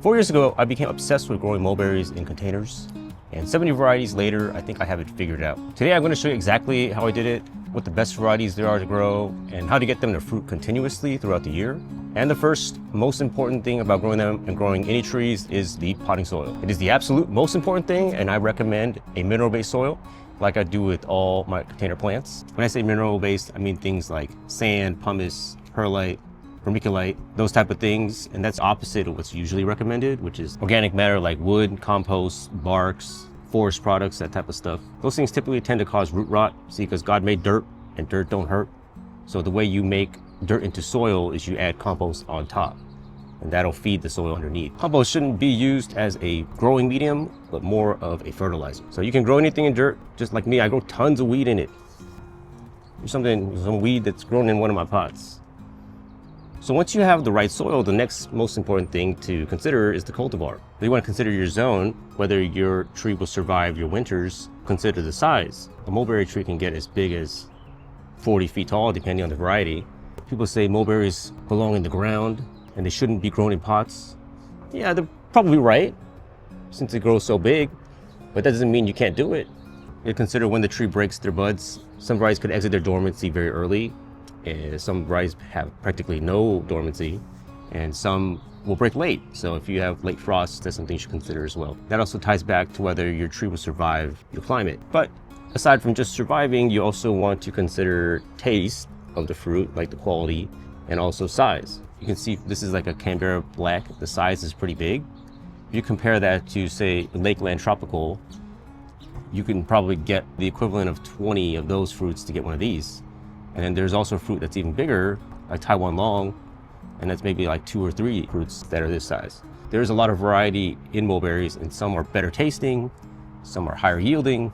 4 years ago, I became obsessed with growing mulberries in containers, and 70 varieties later, I think I have it figured out. Today, I'm going to show you exactly how I did it, what the best varieties there are to grow, and how to get them to fruit continuously throughout the year. And the first, most important thing about growing them and growing any trees is the potting soil. It is the absolute most important thing, and I recommend a mineral-based soil, like I do with all my container plants. When I say mineral-based, I mean things like sand, pumice, perlite, vermiculite, those type of things. And that's opposite of what's usually recommended, which is organic matter like wood, compost, barks, forest products, that type of stuff. Those things typically tend to cause root rot, see, because God made dirt and dirt don't hurt. So the way you make dirt into soil is you add compost on top, and that'll feed the soil underneath. Compost shouldn't be used as a growing medium, but more of a fertilizer. So you can grow anything in dirt, just like me. I grow tons of weed in it. There's some weed that's grown in one of my pots. So once you have the right soil, the next most important thing to consider is the cultivar. You want to consider your zone, whether your tree will survive your winters. Consider the size. A mulberry tree can get as big as 40 feet tall, depending on the variety. People say mulberries belong in the ground and they shouldn't be grown in pots. Yeah, they're probably right, since it grows so big, but that doesn't mean you can't do it. You consider when the tree breaks their buds. Some varieties could exit their dormancy very early, and some varieties have practically no dormancy, and some will break late. So if you have late frost, that's something you should consider as well. That also ties back to whether your tree will survive your climate. But aside from just surviving, you also want to consider taste of the fruit, like the quality, and also size. You can see this is like a Canberra Black. The size is pretty big. If you compare that to, say, Lakeland Tropical, you can probably get the equivalent of 20 of those fruits to get one of these. And then there's also fruit that's even bigger, like Taiwan Long, and that's maybe like 2 or 3 fruits that are this size. There's a lot of variety in mulberries, and some are better tasting, some are higher yielding,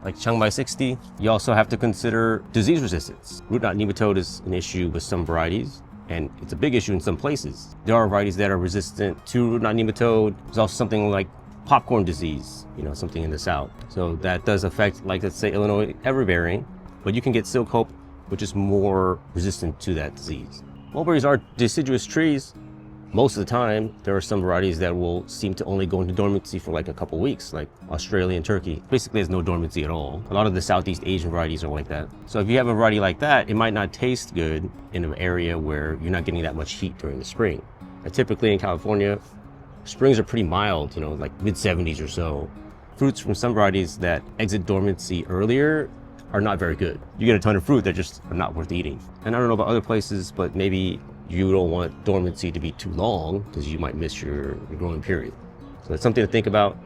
like Chiangmai 60. You also have to consider disease resistance. Root knot nematode is an issue with some varieties, and it's a big issue in some places. There are varieties that are resistant to root knot nematode. There's also something like popcorn disease, something in the south. So that does affect, like, let's say, Illinois everbearing, but you can get silk hope, which is more resistant to that disease. Mulberries are deciduous trees. Most of the time, there are some varieties that will seem to only go into dormancy for like a couple weeks, like Australia and Turkey. Basically, there's no dormancy at all. A lot of the Southeast Asian varieties are like that. So if you have a variety like that, it might not taste good in an area where you're not getting that much heat during the spring. And typically in California, springs are pretty mild, like mid-70s or so. Fruits from some varieties that exit dormancy earlier are not very good. You get a ton of fruit that just are not worth eating. And I don't know about other places, but maybe you don't want dormancy to be too long because you might miss your growing period. So that's something to think about.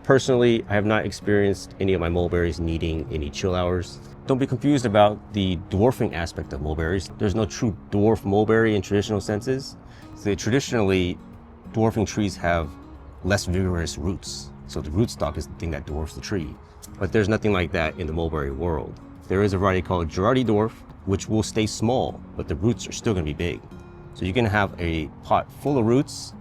Personally, I have not experienced any of my mulberries needing any chill hours. Don't be confused about the dwarfing aspect of mulberries. There's no true dwarf mulberry in traditional senses. So traditionally, dwarfing trees have less vigorous roots. So the rootstock is the thing that dwarfs the tree. But there's nothing like that in the mulberry world. There is a variety called Gerardi Dwarf, which will stay small, but the roots are still gonna be big. So you can have a pot full of roots,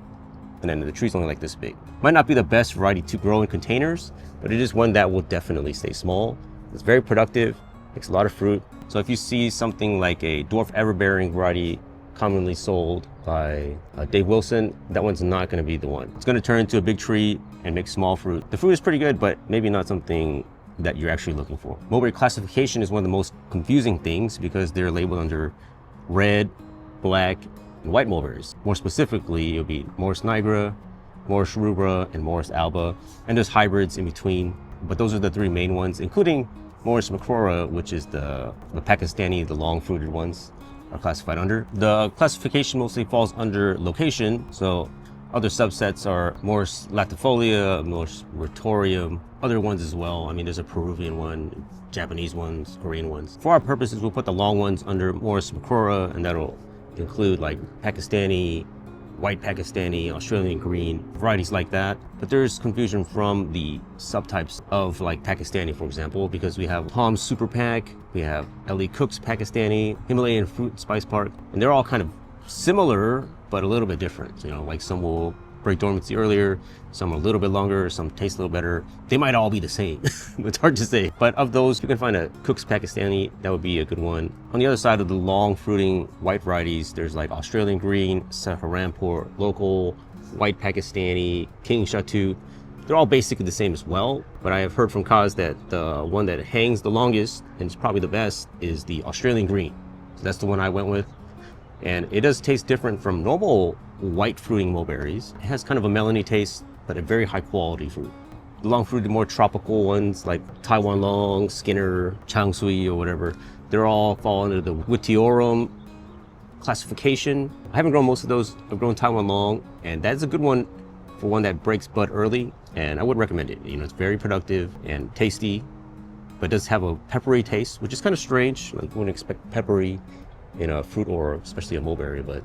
and then the tree's only like this big. Might not be the best variety to grow in containers, but it is one that will definitely stay small. It's very productive, makes a lot of fruit. So if you see something like a dwarf everbearing variety commonly sold by Dave Wilson, that one's not gonna be the one. It's gonna turn into a big tree and make small fruit. The fruit is pretty good, but maybe not something that you're actually looking for. Mulberry classification is one of the most confusing things because they're labeled under red, black, and white mulberries. More specifically, it'll be Morus nigra, Morus rubra, and Morus alba, and there's hybrids in between. But those are the 3 main ones, including Morus macrora, which is the Pakistani, the long-fruited ones are classified under. The classification mostly falls under location, so other subsets are Morus latifolia, Morus rhotorium, other ones as well. I mean, there's a Peruvian one, Japanese ones, Korean ones. For our purposes, we'll put the long ones under Morus macrora, and that'll include like Pakistani, white Pakistani, Australian green, varieties like that. But there's confusion from the subtypes of like Pakistani, for example, because we have Palm Super Pak, we have L.E. Cook's Pakistani, Himalayan Fruit and Spice Park, and they're all kind of similar, but a little bit different. Like some will break dormancy earlier, some a little bit longer, some taste a little better. They might all be the same. It's hard to say. But of those, you can find a Cook's Pakistani. That would be a good one. On the other side of the long fruiting white varieties, there's like Australian Green, Saharanpur Local, White Pakistani, King Shatu. They're all basically the same as well, but I have heard from Kaz that the one that hangs the longest and is probably the best is the Australian Green. So that's the one I went with. And it does taste different from normal white fruiting mulberries. It has kind of a melony taste, but a very high quality fruit. The long fruited, more tropical ones like Taiwan Long, Skinner, Changsui or whatever, they're all fall under the Witiorum classification. I haven't grown most of those. I've grown Taiwan Long, and that's a good one for one that breaks bud early, and I would recommend it. You know, it's very productive and tasty, but it does have a peppery taste, which is kind of strange. Like you wouldn't expect peppery in a fruit or especially a mulberry, but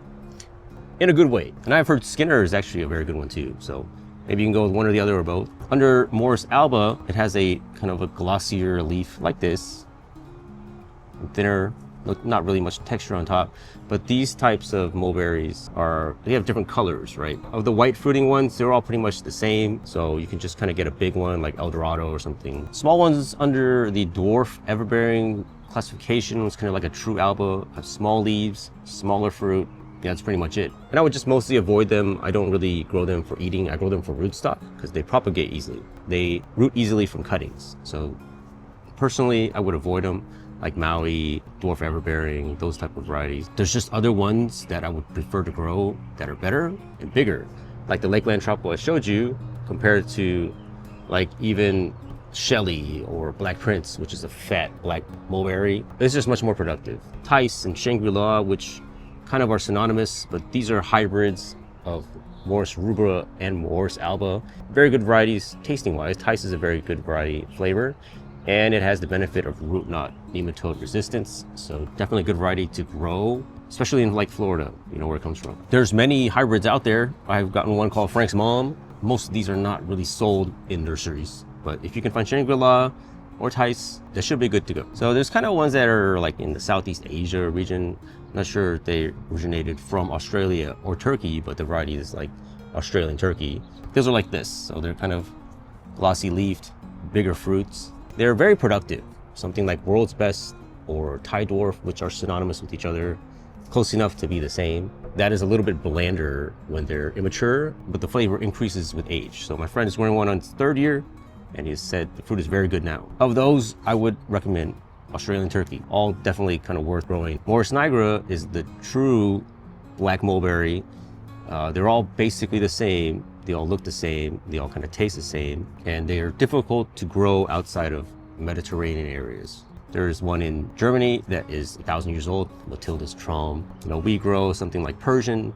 in a good way. And I've heard Skinner is actually a very good one too. So maybe you can go with one or the other or both. Under Morris Alba, it has a kind of a glossier leaf like this, thinner, not really much texture on top, but these types of mulberries they have different colors, right? Of the white fruiting ones, they're all pretty much the same. So you can just kind of get a big one like El Dorado or something. Small ones under the Dwarf everbearing classification, it's kind of like a true Alba, have small leaves, smaller fruit. Yeah, that's pretty much it. And I would just mostly avoid them. I don't really grow them for eating. I grow them for rootstock because they propagate easily. They root easily from cuttings. So personally, I would avoid them, like Maui, Dwarf everbearing, those type of varieties. There's just other ones that I would prefer to grow that are better and bigger, like the Lakeland Tropical I showed you, compared to like even Shelly or Black Prince, which is a fat black mulberry. It's just much more productive. Tice and Shangri-La, which kind of are synonymous, but these are hybrids of Morris rubra and Morris alba. Very good varieties tasting wise. Tice is a very good variety flavor, and it has the benefit of root knot nematode resistance. So definitely a good variety to grow, especially in like Florida, you know, where it comes from. There's many hybrids out there. I've gotten one called Frank's Mom. Most of these are not really sold in nurseries, but if you can find Shangri-La or Tice, that should be good to go. So there's kind of ones that are like in the Southeast Asia region. Not sure if they originated from Australia or Turkey, but the variety is like Australian turkey. Those are like this, so they're kind of glossy leafed, bigger fruits. They're very productive. Something like World's Best or Thai Dwarf, which are synonymous with each other, close enough to be the same. That is a little bit blander when they're immature, but the flavor increases with age. So my friend is growing one on his third year, and he said the fruit is very good now. Of those, I would recommend Australian turkey. All definitely kind of worth growing. Morris nigra is the true black mulberry. They're all basically the same. They all look the same. They all kind of taste the same. And they are difficult to grow outside of Mediterranean areas. There's one in Germany that is 1,000 years old, Matilda's Traum. You know, we grow something like Persian,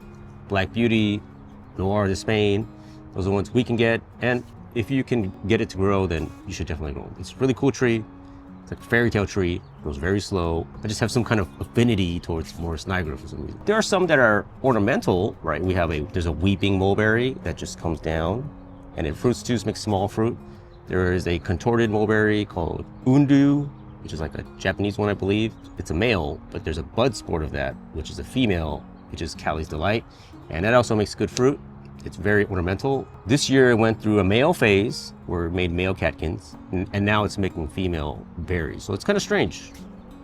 Black Beauty, Noir de Spain. Those are the ones we can get. And if you can get it to grow, then you should definitely grow. It's a really cool tree. It's like a fairy tale tree, grows very slow. I just have some kind of affinity towards Morris nigra for some reason. There are some that are ornamental, right? There's a weeping mulberry that just comes down, and it fruits too, makes small fruit. There is a contorted mulberry called Undu, which is like a Japanese one, I believe. It's a male, but there's a bud sport of that, which is a female, which is Callie's Delight. And that also makes good fruit. It's very ornamental. This year it went through a male phase where it made male catkins, and now it's making female berries. So it's kind of strange,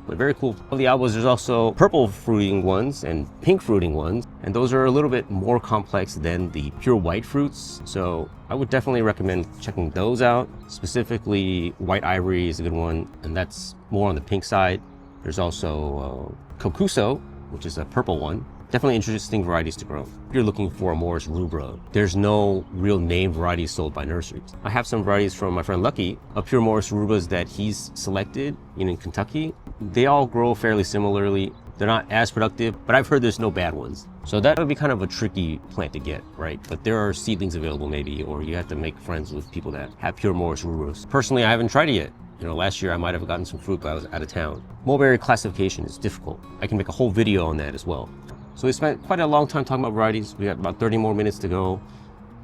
but very cool. Of the albas, there's also purple fruiting ones and pink fruiting ones, and those are a little bit more complex than the pure white fruits. So I would definitely recommend checking those out. Specifically, white ivory is a good one, and that's more on the pink side. There's also Kokuso, which is a purple one. Definitely interesting varieties to grow. If you're looking for a Morris rubra, there's no real name varieties sold by nurseries. I have some varieties from my friend Lucky, a pure Morris rubras that he's selected in Kentucky. They all grow fairly similarly. They're not as productive, but I've heard there's no bad ones. So that would be kind of a tricky plant to get, right? But there are seedlings available maybe, or you have to make friends with people that have pure Morris rubras. Personally, I haven't tried it yet. You know, last year I might have gotten some fruit, but I was out of town. Mulberry classification is difficult. I can make a whole video on that as well. So we spent quite a long time talking about varieties. We got about 30 more minutes to go.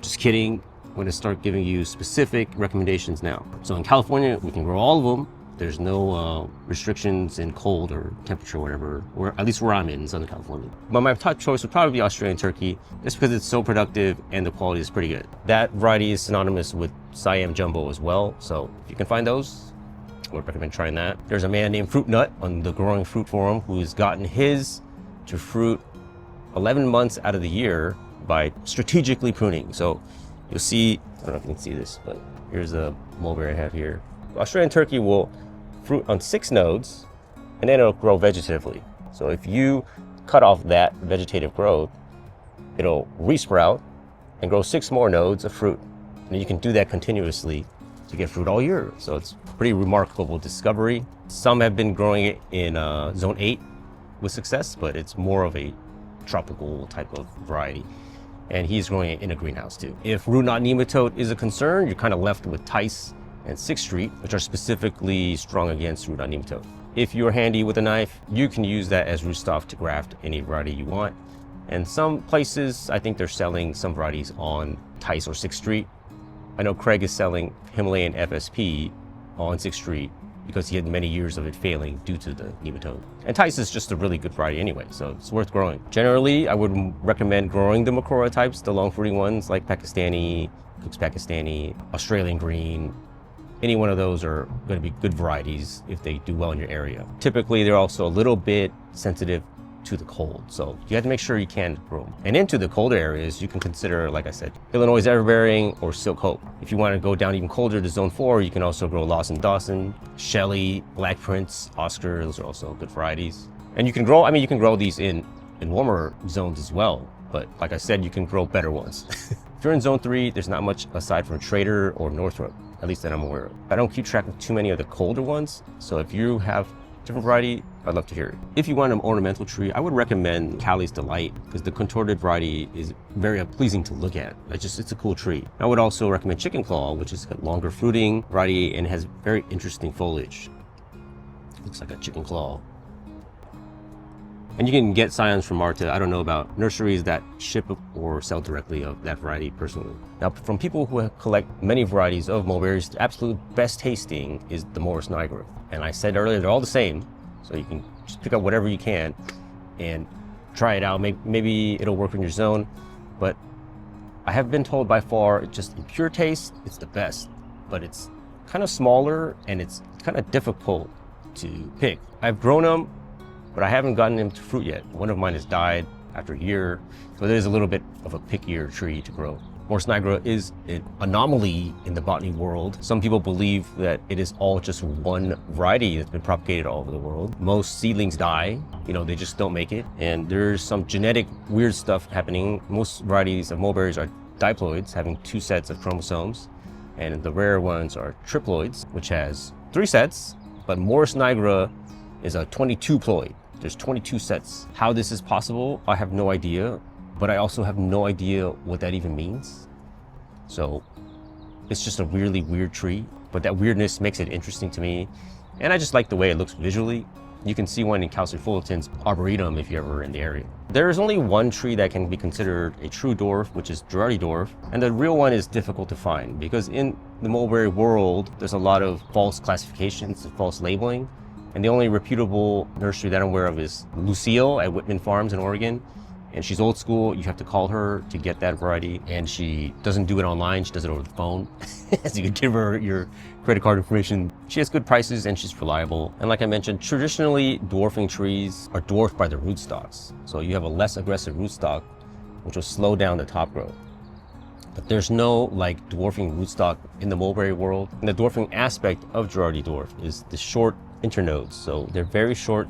Just kidding. I'm going to start giving you specific recommendations now. So in California, we can grow all of them. There's no restrictions in cold or temperature, whatever, at least where I'm in Southern California. But my top choice would probably be Australian turkey, just because it's so productive and the quality is pretty good. That variety is synonymous with Siam Jumbo as well, so if you can find those, I would recommend trying that. There's a man named Fruit Nut on the Growing Fruit Forum who's gotten his to fruit 11 months out of the year by strategically pruning. So you'll see, I don't know if you can see this, but here's a mulberry I have here. Australian turkey will fruit on 6 nodes, and then it'll grow vegetatively. So if you cut off that vegetative growth, it'll resprout and grow 6 more nodes of fruit. And you can do that continuously to get fruit all year. So it's a pretty remarkable discovery. Some have been growing it in zone 8 with success, but it's more of a tropical type of variety. And he's growing it in a greenhouse too. If root knot nematode is a concern, you're kind of left with Tice and 6th Street, which are specifically strong against root knot nematode. If you're handy with a knife, you can use that as rootstock to graft any variety you want. And some places, I think they're selling some varieties on Tice or 6th Street. I know Craig is selling Himalayan FSP on 6th Street because he had many years of it failing due to the nematode. And Tice is just a really good variety anyway, so it's worth growing. Generally, I would recommend growing the Macroa types, the long fruiting ones like Pakistani, Cook's Pakistani, Australian Green. Any one of those are going to be good varieties if they do well in your area. Typically, they're also a little bit sensitive to the cold, so you have to make sure you can grow them. And into the colder areas, you can consider, like I said, Illinois Everbearing or Silk Hope. If you want to go down even colder to zone 4, you can also grow Lawson Dawson, Shelley, Black Prince, Oscar. Those are also good varieties. And you can grow, you can grow these in warmer zones as well, but like I said, you can grow better ones. If you're in zone 3, there's not much aside from Trader or Northrop, at least that I'm aware of. I don't keep track of too many of the colder ones, so if you have different variety, I'd love to hear it. If you want an ornamental tree, I would recommend Callie's Delight, because the contorted variety is very pleasing to look at. It's a cool tree. I would also recommend Chicken Claw, which is a longer fruiting variety and has very interesting foliage. Looks like a chicken claw. And you can get Scions from Marta. I don't know about nurseries that ship or sell directly of that variety personally. Now, from people who collect many varieties of mulberries, the absolute best tasting is the Morris Niagara. And I said earlier, they're all the same. So you can just pick up whatever you can and try it out. Maybe it'll work in your zone. But I have been told by far, just in pure taste, it's the best. But it's kind of smaller and it's kind of difficult to pick. I've grown them, but I haven't gotten them to fruit yet. One of mine has died after a year, so there's a little bit of a pickier tree to grow. Morris Niagara is an anomaly in the botany world. Some people believe that it is all just one variety that's been propagated all over the world. Most seedlings die, they just don't make it. And there's some genetic weird stuff happening. Most varieties of mulberries are diploids, having 2 sets of chromosomes. And the rare ones are triploids, which has 3 sets, but Morris Niagara is a 22-ploid. There's 22 sets. How this is possible, I have no idea, but I also have no idea what that even means. So it's just a really weird tree, but that weirdness makes it interesting to me. And I just like the way it looks visually. You can see one in Kelsey Fullerton's Arboretum if you're ever in the area. There is only one tree that can be considered a true dwarf, which is Gerardi dwarf. And the real one is difficult to find because in the mulberry world, there's a lot of false classifications and false labeling. And the only reputable nursery that I'm aware of is Lucille at Whitman Farms in Oregon. And she's old school. You have to call her to get that variety. And she doesn't do it online. She does it over the phone. So you can give her your credit card information. She has good prices and she's reliable. And like I mentioned, traditionally dwarfing trees are dwarfed by the rootstocks. So you have a less aggressive rootstock, which will slow down the top growth. But there's no dwarfing rootstock in the mulberry world. And the dwarfing aspect of Gerardi dwarf is the short internodes. So they're very short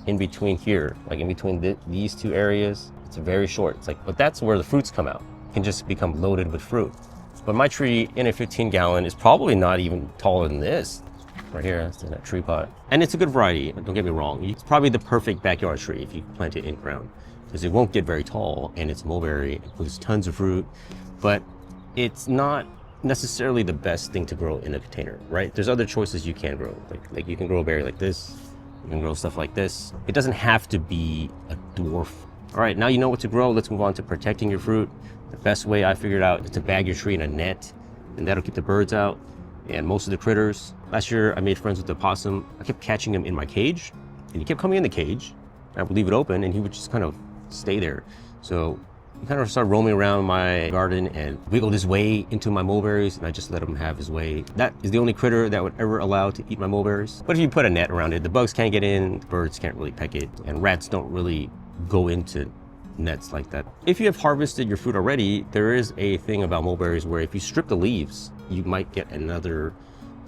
in between here, in between these 2 areas. It's very short. But that's where the fruits come out. It can just become loaded with fruit. But my tree in a 15-gallon is probably not even taller than this. Right here, that's in that tree pot. And it's a good variety, don't get me wrong. It's probably the perfect backyard tree if you plant it in ground, because it won't get very tall and it's mulberry, it produces tons of fruit, but it's not necessarily the best thing to grow in a container, right? There's other choices you can grow. Like you can grow a berry like this, you can grow stuff like this. It doesn't have to be a dwarf. All right, now you know what to grow. Let's move on to protecting your fruit. The best way I figured out is to bag your tree in a net, and that'll keep the birds out and most of the critters. Last year, I made friends with the possum. I kept catching him in my cage, and he kept coming in the cage. I would leave it open, and he would just kind of stay there. So he kind of started roaming around my garden and wiggled his way into my mulberries, and I just let him have his way. That is the only critter that would ever allow to eat my mulberries. But if you put a net around it, the bugs can't get in, birds can't really peck it, and rats don't really go into nets like that. If you have harvested your fruit already, there is a thing about mulberries where if you strip the leaves, you might get another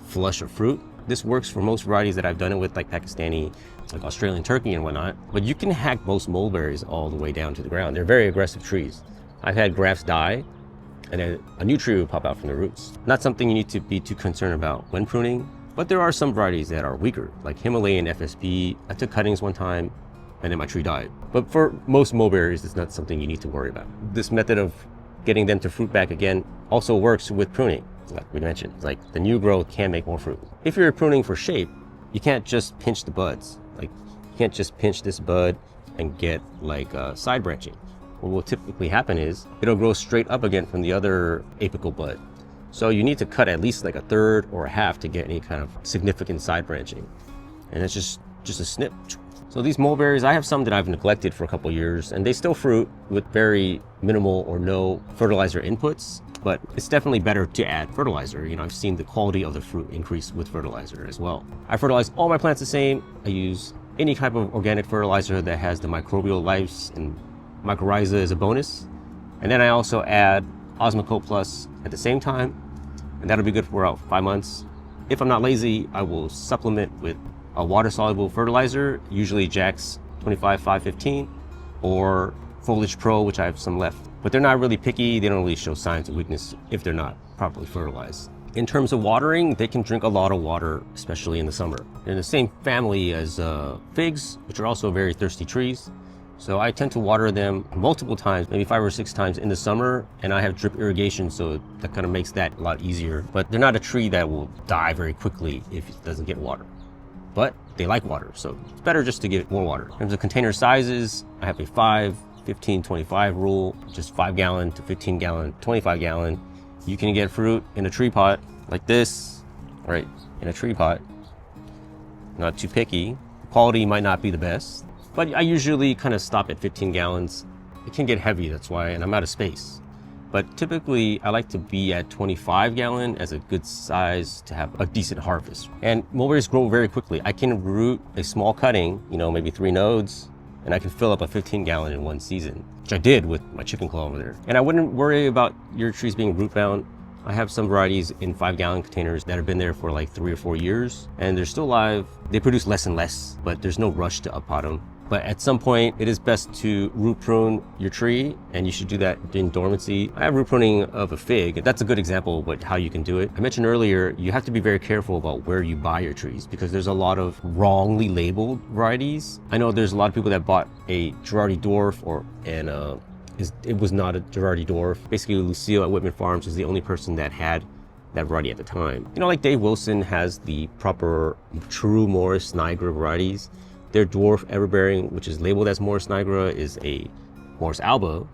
flush of fruit. This works for most varieties that I've done it with, like Pakistani, like Australian turkey and whatnot. But you can hack most mulberries all the way down to the ground. They're very aggressive trees. I've had grafts die, and then a new tree would pop out from the roots. Not something you need to be too concerned about when pruning, but there are some varieties that are weaker, like Himalayan FSP. I took cuttings one time, and then my tree died. But for most mulberries, it's not something you need to worry about. This method of getting them to fruit back again also works with pruning. Like we mentioned, like the new growth can make more fruit. If you're pruning for shape, you can't just pinch the buds. Like you can't just pinch this bud and get like side branching. What will typically happen is it'll grow straight up again from the other apical bud. So you need to cut at least like a third or a half to get any kind of significant side branching. And it's just a snip. So these mulberries, I have some that I've neglected for a couple years, and they still fruit with very minimal or no fertilizer inputs. But it's definitely better to add fertilizer. You know, I've seen the quality of the fruit increase with fertilizer as well. I fertilize all my plants the same. I use any type of organic fertilizer that has the microbial lives, and mycorrhiza is a bonus. And then I also add Osmocote Plus at the same time, and that'll be good for about 5 months. If I'm not lazy, I will supplement with a water-soluble fertilizer, usually Jack's 25-515, or Foliage Pro, which I have some left. But they're not really picky. They don't really show signs of weakness if they're not properly fertilized. In terms of watering, they can drink a lot of water, especially in the summer. They're in the same family as figs, which are also very thirsty trees. So I tend to water them multiple times, maybe 5 or 6 times in the summer, and I have drip irrigation, so that kind of makes that a lot easier. But they're not a tree that will die very quickly if it doesn't get water. But they like water, so it's better just to give more water. In terms of container sizes, I have a 5, 15, 25 rule, just 5 gallon to 15 gallon, 25 gallon. You can get fruit in a tree pot like this, right? In a tree pot. Not too picky. Quality might not be the best, but I usually kind of stop at 15 gallons. It can get heavy, that's why, and I'm out of space. But typically I like to be at 25 gallon as a good size to have a decent harvest. And mulberries grow very quickly. I can root a small cutting, you know, maybe 3 nodes, and I can fill up a 15 gallon in one season, which I did with my chicken claw over there. And I wouldn't worry about your trees being root bound. I have some varieties in 5 gallon containers that have been there for like 3 or 4 years, and they're still alive. They produce less and less, but there's no rush to uppot them. But at some point, it is best to root prune your tree, and you should do that in dormancy. I have root pruning of a fig. That's a good example of how you can do it. I mentioned earlier, you have to be very careful about where you buy your trees because there's a lot of wrongly labeled varieties. I know there's a lot of people that bought a Gerardi Dwarf it was not a Gerardi Dwarf. Basically, Lucille at Whitman Farms was the only person that had that variety at the time. You know, like Dave Wilson has the proper true Morris Niagara varieties. Their dwarf everbearing, which is labeled as Morris Niagara, is a Morris Alba.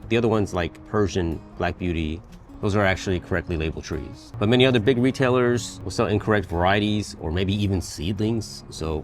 The other ones like Persian, Black Beauty, those are actually correctly labeled trees. But many other big retailers will sell incorrect varieties or maybe even seedlings. So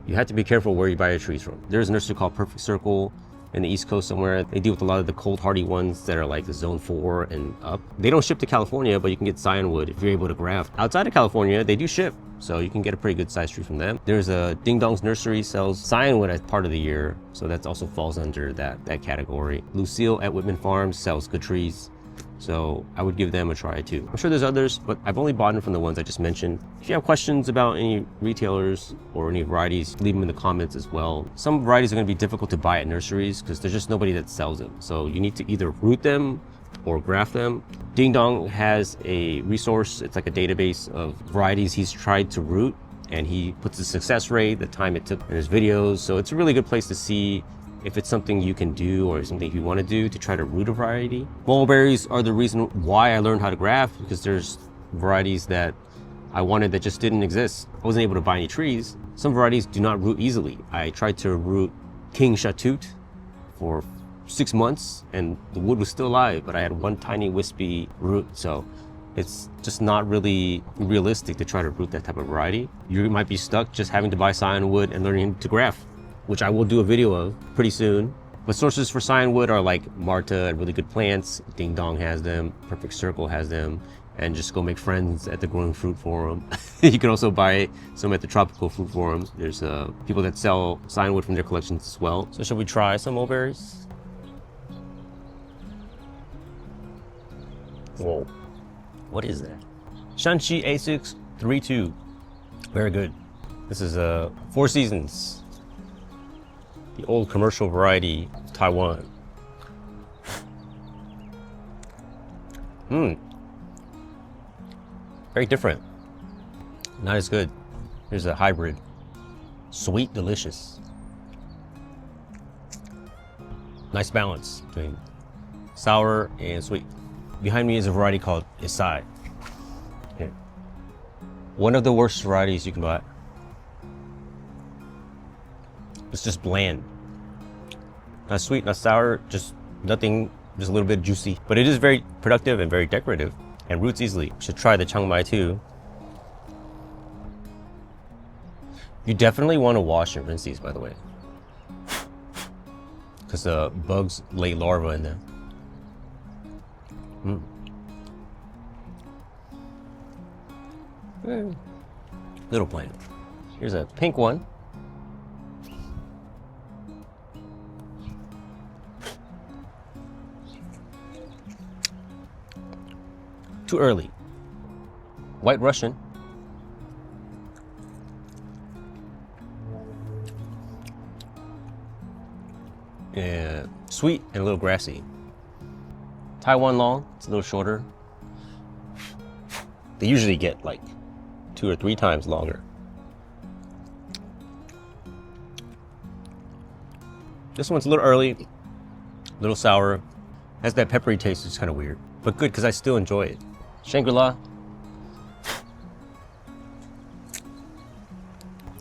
you have to be careful where you buy your trees from. There's a nursery called Perfect Circle in the East Coast somewhere. They deal with a lot of the cold hardy ones that are like the zone 4 and up. They don't ship to California, but you can get Scionwood if you're able to graft. Outside of California, they do ship, so you can get a pretty good size tree from them. There's a Ding Dong's Nursery sells Scionwood as part of the year, so that also falls under that category. Lucille at Whitman Farms sells good trees, so I would give them a try too. I'm sure there's others, but I've only bought them from the ones I just mentioned. If you have questions about any retailers or any varieties, leave them in the comments as well. Some varieties are going to be difficult to buy at nurseries because there's just nobody that sells them. So you need to either root them or graft them. Ding Dong has a resource. It's like a database of varieties he's tried to root, and he puts the success rate, the time it took in his videos. So it's a really good place to see if it's something you can do or something you want to do to try to root a variety. Mulberries are the reason why I learned how to graft, because there's varieties that I wanted that just didn't exist. I wasn't able to buy any trees. Some varieties do not root easily. I tried to root King Chatut for 6 months and the wood was still alive, but I had one tiny wispy root. So It's just not really realistic to try to root that type of variety. You might be stuck just having to buy scion wood and learning to graft, which I will do a video of pretty soon. But sources for scion wood are like Marta and Really Good Plants, Ding Dong has them, Perfect Circle has them, and just go make friends at the Growing Fruit Forum. You can also buy some at the Tropical Fruit Forum. There's people that sell scion wood from their collections as well. So should we try some mulberries? Whoa. What is that? Shanxi A632. Very good. This is Four Seasons. The old commercial variety of Taiwan. Very different. Not as good. Here's a hybrid. Sweet, delicious. Nice balance between sour and sweet. Behind me is a variety called Isai. Here. One of the worst varieties you can buy. It's just bland. Not sweet, not sour, just nothing, just a little bit juicy. But it is very productive and very decorative and roots easily. You should try the Chiang Mai too. You definitely want to wash and rinse these, by the way. Because the bugs lay larvae in them. Little plant. Here's a pink one. Too early. White Russian. Yeah, sweet and a little grassy. Taiwan long, it's a little shorter. They usually get like 2 or 3 times longer. This one's a little early, a little sour. Has that peppery taste, it's kind of weird, but good because I still enjoy it. Shangri-La.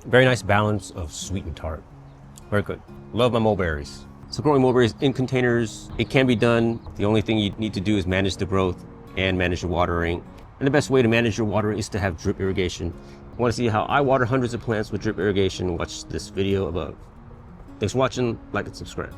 Very nice balance of sweet and tart. Very good. Love my mulberries. So growing mulberries in containers, it can be done. The only thing you need to do is manage the growth and manage the watering. And the best way to manage your watering is to have drip irrigation. Want to see how I water hundreds of plants with drip irrigation? Watch this video above. Thanks for watching, like and subscribe.